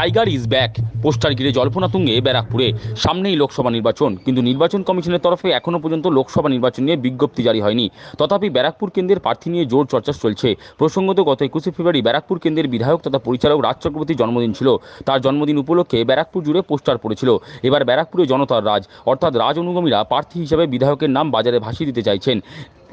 Tiger is back poster ঘিরে জল্পনা তুঙ্গে ব্যারাকপুরে। সামনেই লোকসভা নির্বাচন, কিন্তু নির্বাচন কমিশনের তরফে এখনও পর্যন্ত লোকসভা নির্বাচন নিয়ে বিজ্ঞপ্তি জারি হয়নি। তথাপি ব্যারাকপুর কেন্দ্রের প্রার্থী নিয়ে জোর চর্চা চলছে। প্রসঙ্গত, গত 21শে ফেব্রুয়ারি ব্যারাকপুর কেন্দ্রের বিধায়ক তথা পরিচালক রাজ চক্রবর্তীর জন্মদিন ছিল। তার জন্মদিন উপলক্ষে ব্যারাকপুর জুড়ে পোস্টার পড়েছিল। এবার ব্যারাকপুরে জনতার রাজ, অর্থাৎ রাজ অনুগামীরা প্রার্থী হিসেবে বিধায়কের নাম বাজারে ভাসিয়ে দিতে চাইছেন।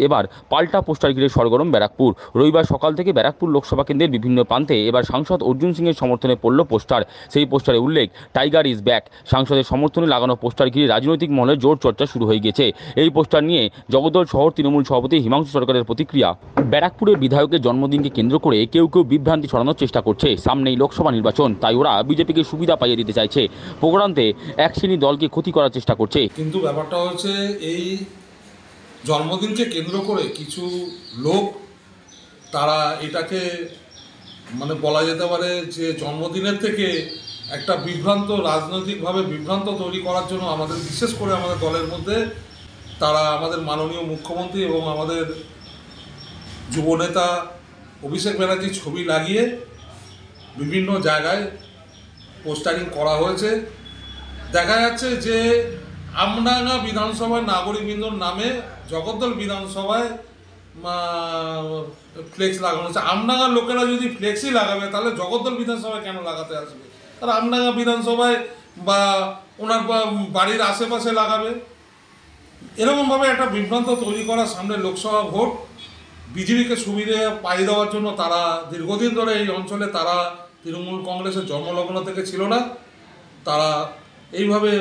এবার পাল্টা পোস্টার ঘিরে সরগরম ব্যারাকপুর। রবিবার সকাল থেকে ব্যারাকপুর লোকসভা কেন্দ্রের বিভিন্ন প্রান্তে এবার সাংসদ অর্জুন সিংয়ের সমর্থনে পড়ল পোস্টার। সেই পোস্টারে উল্লেখ, টাইগার ইজ ব্যাক। সাংসদের সমর্থনে লাগানো পোস্টার ঘিরে রাজনৈতিক মহলে জোর চর্চা শুরু হয়ে গেছে। এই পোস্টার নিয়ে জগদ্দল শহর তৃণমূল সভাপতি হিমাংশু সরকারের প্রতিক্রিয়া। ব্যারাকপুরের বিধায়কের জন্মদিনকে কেন্দ্র করে কেউ কেউ বিভ্রান্তি ছড়ানোর চেষ্টা করছে। সামনেই লোকসভা নির্বাচন, তাই ওরা বিজেপিকে সুবিধা পাইয়ে দিতে চাইছে। প্রোগ্রামে এক শ্রেণী দলকে ক্ষতি করার চেষ্টা করছে। কিন্তু ব্যাপারটা হচ্ছে, এই জন্মদিনকে কেন্দ্র করে কিছু লোক তারা এটাকে বলা যেতে পারে যে জন্মদিনের থেকে একটা রাজনৈতিকভাবে বিভ্রান্ত তৈরি করার জন্য আমাদের, বিশেষ করে আমাদের দলের মধ্যে, তারা আমাদের মাননীয় মুখ্যমন্ত্রী এবং আমাদের যুবনেতা অভিষেক ব্যানার্জির ছবি লাগিয়ে বিভিন্ন জায়গায় পোস্টারিং করা হয়েছে। দেখা যাচ্ছে যে আমডাঙ্গা বিধানসভার নাগরিকবৃন্দর নামে জগদ্দল বিধানসভায় ফ্লেক্স লাগানো হচ্ছে। আমডাঙ্গার লোকেরা যদি ফ্লেক্সই লাগাবে, তাহলে জগদ্দল বিধানসভায় কেন লাগাতে আসবে? তারা আমডাঙ্গা বিধানসভায় বা ওনার বাড়ির আশেপাশে লাগাবে। এরকমভাবে একটা বিভ্রান্ত তৈরি করা, সামনে লোকসভা ভোট, বিজেপিকে সুবিধে পাইয়ে দেওয়ার জন্য তারা দীর্ঘদিন ধরে এই অঞ্চলে তারা তৃণমূল কংগ্রেসের জন্মলগ্ন থেকে ছিল না, তারা এইভাবে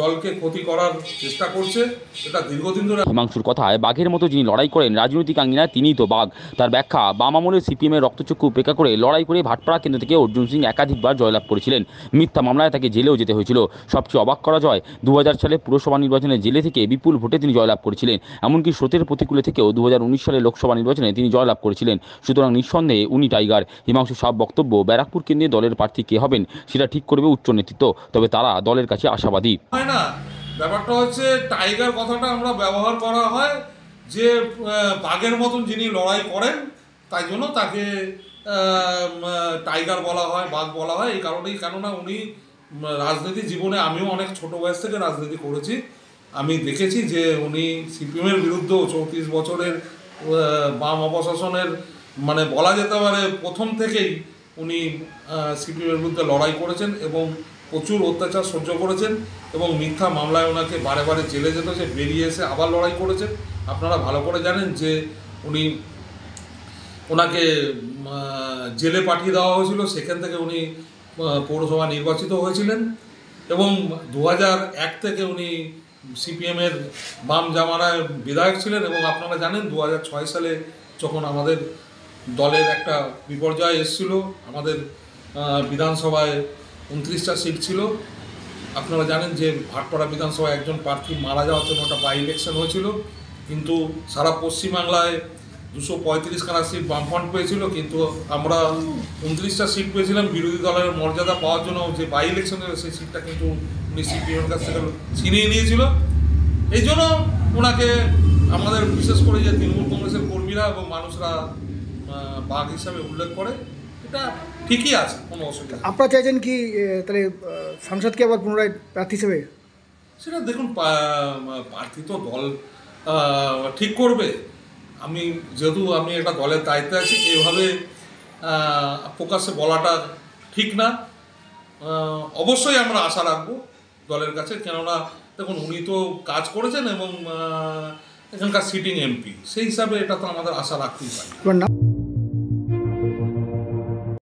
দলকে ক্ষতি করার চেষ্টা করছে। এটা দীর্ঘদিন ধরে। হিমাংশুর কথায়, বাঘের মতো যিনি লড়াই করেন রাজনৈতিক আঙ্গিনায়, তিনিই তো বাঘ। তার ব্যাখ্যা, বাম আমলে সিপিএমের রক্তচক্ষু উপেক্ষা করে লড়াই করে ভাটপাড়া কেন্দ্র থেকে অর্জুন সিং একাধিকবার জয়লাভ করেছিলেন। মিথ্যা মামলায় তাকে জেলেও যেতে হয়েছিল। সবচেয়ে অবাক করা যায়, 2000 সালে পুরসভা নির্বাচনে জেলে থেকে বিপুল ভোটে তিনি জয়লাভ করেছিলেন। এমনকি স্রোতের প্রতিকূলে থেকেও 2019 সালে লোকসভা নির্বাচনে তিনি জয়লাভ করেছিলেন। সুতরাং নিঃসন্দেহে উনি টাইগার। হিমাংশু সাফ বক্তব্য, ব্যারাকপুর কেন্দ্রে দলের প্রার্থী কে হবেন সেটা ঠিক করবে উচ্চ নেতৃত্ব, তবে তারা দলের কাছে আশাবাদী। হয় না, ব্যাপারটা হচ্ছে টাইগার কথাটা আমরা ব্যবহার করা হয় যে বাঘের মতন যিনি লড়াই করেন, তাই জন্য তাকে টাইগার বলা হয়, বাঘ বলা হয়। এই কারণেই, কেননা উনি রাজনীতি জীবনে, আমিও অনেক ছোট বয়স থেকে রাজনীতি করেছি, আমি দেখেছি যে উনি সিপিএমের বিরুদ্ধেও 34 বছরের বাম অপশাসনের বলা যেতে পারে প্রথম থেকেই উনি সিপিএমের বিরুদ্ধে লড়াই করেছেন এবং প্রচুর অত্যাচার সহ্য করেছেন এবং মিথ্যা মামলায় ওনাকে বারে বারে জেলে যেত, সে বেরিয়ে এসে আবার লড়াই করেছেন। আপনারা ভালো করে জানেন যে ওনাকে জেলে পাঠিয়ে দেওয়া হয়েছিল, সেখান থেকে উনি পৌরসভা নির্বাচিত হয়েছিলেন এবং 2001 থেকে উনি সিপিএমের বাম জামানায় বিধায়ক ছিলেন। এবং আপনারা জানেন 2006 সালে যখন আমাদের দলের একটা বিপর্যয় এসেছিল, আমাদের বিধানসভায় 29টা সিট ছিল, আপনারা জানেন যে ভাটপাড়া বিধানসভায় একজন প্রার্থী মারা যাওয়ার জন্য একটা বাই ইলেকশন হয়েছিল। কিন্তু সারা পশ্চিমবাংলায় 235খানা সিট বামফ্রন্ট পেয়েছিল, কিন্তু আমরা 29টা সিট পেয়েছিলাম। বিরোধী দলের মর্যাদা পাওয়ার জন্য যে বাই ইলেকশনের সেই সিটটা কিন্তু উনি সিপিএমের কাছ থেকে ছিনিয়ে নিয়েছিল। এই জন্য ওনাকে আমাদের, বিশেষ করে যে তৃণমূল কংগ্রেসের কর্মীরা এবং মানুষরা বাঘ হিসাবে উল্লেখ করে, এটা ঠিকই আছে, কোনো অসুবিধা। আপনারা চাইছেন কি তাহলে সাংসদকে আবার পুনরায় প্রার্থী হিসেবে? সেটা দেখুন, প্রার্থী তো দল ঠিক করবে। যেহেতু আমি একটা দলের দায়িত্বে আছি, এইভাবে প্রকাশ্যে বলাটা ঠিক না। অবশ্যই আমরা আশা রাখবো দলের কাছে, কেননা দেখুন উনি তো কাজ করেছেন এবং এখানকার সিটিং এমপি, সেই হিসাবে এটা তো আমাদের আশা রাখতেই পারি।